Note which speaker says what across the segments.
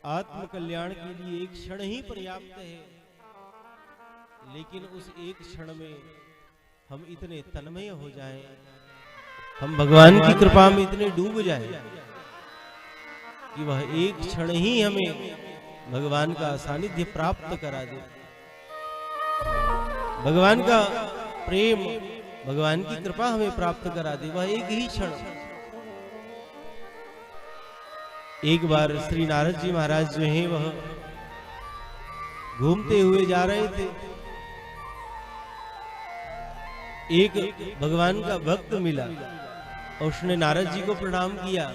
Speaker 1: आत्म कल्याण के लिए एक क्षण ही पर्याप्त है, लेकिन उस एक क्षण में हम इतने तन्मय हो जाएं, हम भगवान की कृपा में इतने डूब जाएं कि वह एक क्षण ही हमें भगवान का सानिध्य प्राप्त करा दे। भगवान का प्रेम, भगवान की कृपा हमें प्राप्त करा दे, वह एक ही क्षण। एक बार श्री नारद जी महाराज जो हैं वह घूमते हुए जा रहे थे। एक भगवान का भक्त मिला और उसने नारद जी को प्रणाम किया।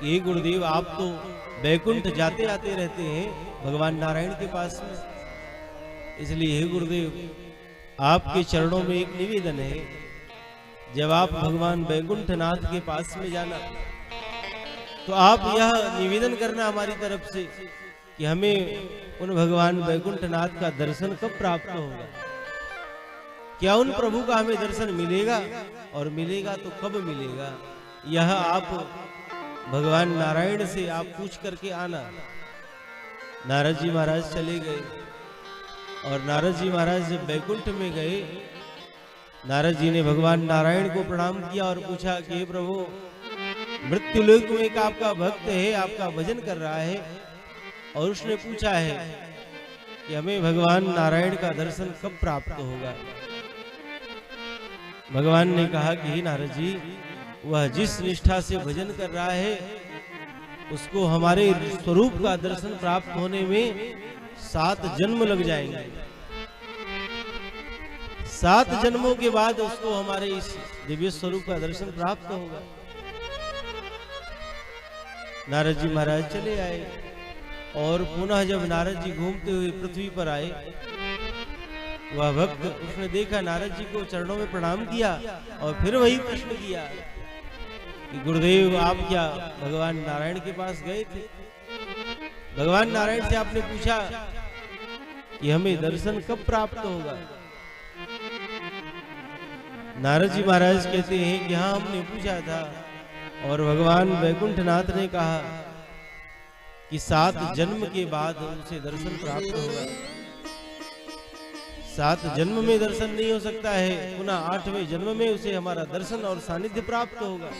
Speaker 1: ये गुरुदेव, आप तो बैकुंठ जाते आते रहते हैं भगवान नारायण के पास में, इसलिए हे गुरुदेव आपके चरणों में एक निवेदन है, जब आप भगवान बैकुंठ नाथ के पास में जाना तो आप यह निवेदन करना हमारी तरफ से कि हमें उन भगवान बैकुंठ नाथ का दर्शन कब प्राप्त होगा। क्या उन प्रभु का हमें दर्शन मिलेगा, और मिलेगा तो कब मिलेगा, यह आप भगवान नारायण से आप पूछ करके आना। नारद जी महाराज चले गए और नारद जी महाराज जब बैकुंठ में गए, नारद जी ने भगवान नारायण को प्रणाम किया और पूछा कि हे प्रभु, मृत्युलोक में एक आपका भक्त है, आपका भजन कर रहा है, और उसने पूछा है कि हमें भगवान नारायण का दर्शन कब प्राप्त होगा। भगवान ने कहा कि हे नारद जी, वह जिस निष्ठा से भजन कर रहा है उसको हमारे स्वरूप का दर्शन प्राप्त होने में 7 जन्म लग जाएंगे। 7 जन्मों के बाद उसको हमारे इस दिव्य स्वरूप का दर्शन प्राप्त होगा। नारद जी महाराज चले आए और पुनः जब नारद जी घूमते हुए पृथ्वी पर आए, वह भक्त उसने देखा नारद जी को, चरणों में प्रणाम किया और फिर वही प्रश्न किया कि गुरुदेव, आप क्या भगवान नारायण के पास गए थे? भगवान नारायण से आपने पूछा कि हमें दर्शन कब प्राप्त होगा? नारद जी महाराज कहते हैं कि हाँ, हमने पूछा था और भगवान बैकुंठ नाथ ने कहा कि 7 जन्म के बाद उसे दर्शन प्राप्त होगा। 7 जन्म में दर्शन नहीं हो सकता है, पुनः 8वें जन्म में उसे हमारा दर्शन और सानिध्य प्राप्त होगा।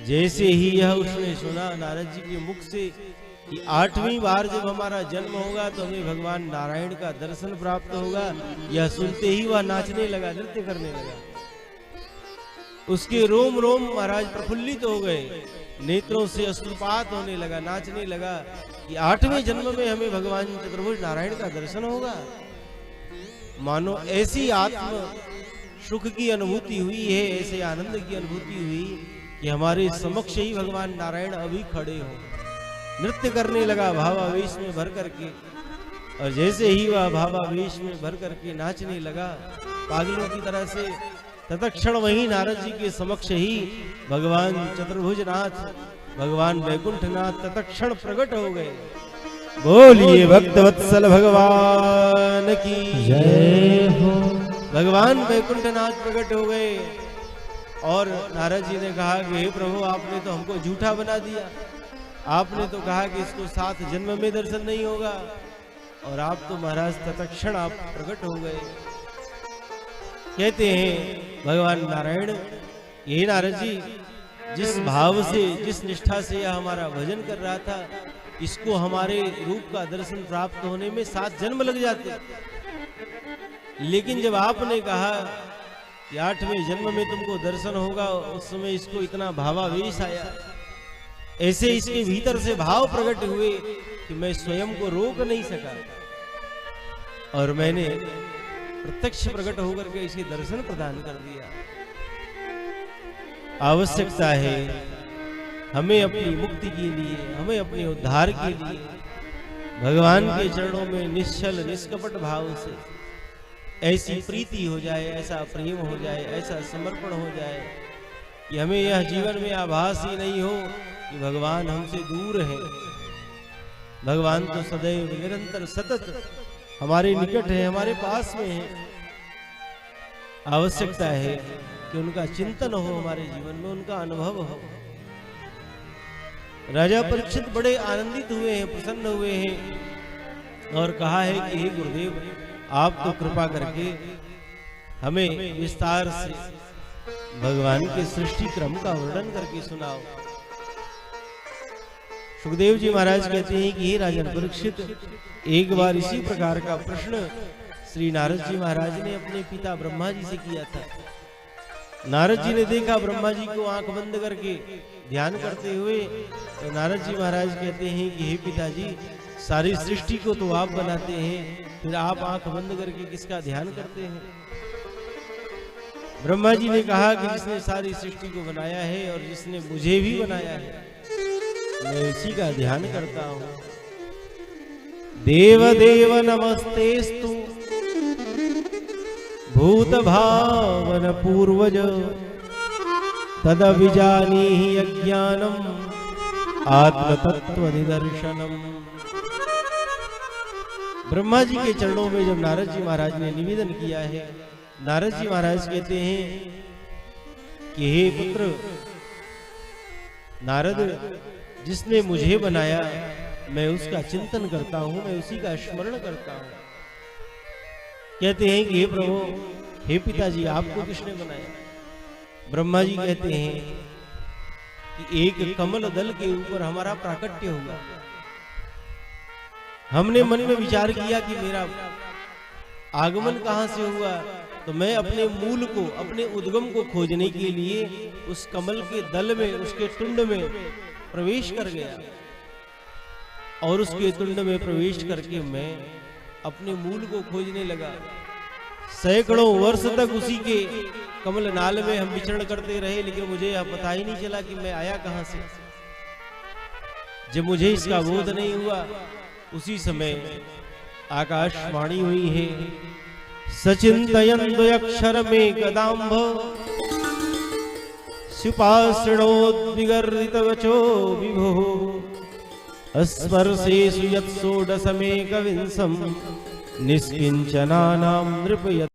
Speaker 1: जैसे ही यह उसने सुना नारद जी के मुख से कि 8वीं बार जब हमारा जन्म होगा तो हमें भगवान नारायण का दर्शन प्राप्त होगा, यह सुनते ही वह नाचने लगा, नृत्य करने लगा। उसके रोम रोम महाराज प्रफुल्लित हो गए, नेत्रों से अश्रुपात होने लगा, नाचने लगा कि 8वें जन्म में हमें भगवान चतुर्भुज नारायण का दर्शन होगा। मानो ऐसी आत्म सुख की अनुभूति हुई है, ऐसे आनंद की अनुभूति हुई कि हमारे समक्ष ही भगवान नारायण अभी खड़े हो। नृत्य करने लगा भावावेश में भर करके, और जैसे ही वह भावावेश में भर करके नाचने लगा पागलों की तरह से, तत्क्षण वही नारद जी के समक्ष ही भगवान चतुर्भुज नाथ, भगवान बैकुंठ नाथ तत्क्षण प्रकट हो गए। बोलिए भक्त वत्सल भगवान की जय हो। भगवान बैकुंठ नाथ प्रकट हो गए और नारद जी ने कहा कि हे प्रभु, आपने तो हमको झूठा बना दिया। आपने तो कहा कि इसको 7 जन्म में दर्शन नहीं होगा, और आप तो महाराज तत्क्षण आप प्रकट हो गए। कहते हैं भगवान नारायण, ये नारद जी जिस भाव से, जिस निष्ठा से यह हमारा भजन कर रहा था, इसको हमारे रूप का दर्शन प्राप्त होने में 7 जन्म लग जाते, लेकिन जब आपने कहा कि 8वें जन्म में तुमको दर्शन होगा, उस समय इसको इतना भावावेश आया, ऐसे इसके भीतर से भाव प्रकट हुए कि मैं स्वयं को रोक नहीं सका, और मैंने प्रत्यक्ष प्रकट होकर के इसे दर्शन प्रदान कर दिया। आवश्यकता है हमें अपनी मुक्ति के लिए, हमें अपने उद्धार के लिए भगवान के चरणों में निश्चल निष्कपट भाव से ऐसी प्रीति हो जाए, ऐसा प्रेम हो जाए, ऐसा समर्पण हो जाए कि हमें यह जीवन में आभास ही नहीं हो कि भगवान हमसे दूर है। भगवान तो सदैव निरंतर सतत हमारे निकट है, हमारे पास में है। आवश्यकता है कि उनका चिंतन हो हमारे जीवन में, उनका अनुभव हो। राजा परीक्षित बड़े आनंदित हुए हैं, प्रसन्न हुए हैं और कहा है कि हे गुरुदेव, आप तो कृपा करके हमें विस्तार से भगवान के सृष्टि क्रम का वर्णन करके सुनाओ। सुखदेव जी महाराज कहते हैं कि हे राजन परीक्षित, एक बार इसी प्रकार का प्रश्न श्री नारद जी महाराज ने अपने पिता ब्रह्मा जी से किया था। नारद जी ने देखा ब्रह्मा जी को आंख बंद करके ध्यान करते हुए, तो नारद जी महाराज कहते हैं कि हे पिताजी, सारी सृष्टि को तो आप बनाते हैं, फिर आप आंख बंद करके किसका ध्यान करते हैं? ब्रह्मा जी ने कहा कि जिसने सारी सृष्टि को बनाया है और जिसने मुझे भी बनाया है, मैं इसी का ध्यान करता हूं। देव देव नमस्तेस्तु भूत भावन पूर्वज तदभिजानीहि अज्ञानम आत्म तत्व निदर्शनम। ब्रह्मा जी के चरणों में जब नारद जी महाराज ने निवेदन किया है, नारद जी महाराज कहते हैं कि हे पुत्र नारद, जिसने मुझे बनाया मैं उसका चिंतन करता हूं, मैं उसी का स्मरण करता हूं। कहते हैं कि हे प्रभु, हे पिताजी, आपको किसने बनाया? ब्रह्मा जी कहते हैं कि एक कमल दल के ऊपर हमारा प्राकट्य हुआ। हमने मन में विचार किया कि मेरा आगमन कहां से हुआ, तो मैं अपने मूल को, अपने उद्गम को खोजने के लिए उस कमल के दल में, उसके तुंड में प्रवेश कर गया और उसके तुंड में प्रवेश करके मैं अपने मूल को खोजने लगा। सैकड़ों वर्ष तक उसी के कमल नाल में हम विचरण करते रहे, लेकिन मुझे यह पता ही नहीं चला कि मैं आया कहां से। जब मुझे इसका बोध नहीं हुआ, उसी समय आकाशवाणी हुई है, सचिंतयन् द्वयक्षरमेक कदाम्भ सुपाषणोद्विगर्दितवचो विभुः अस्पर्शेषु यत्षोडशमेकविंशं निष्किञ्चनानां नृपयत्।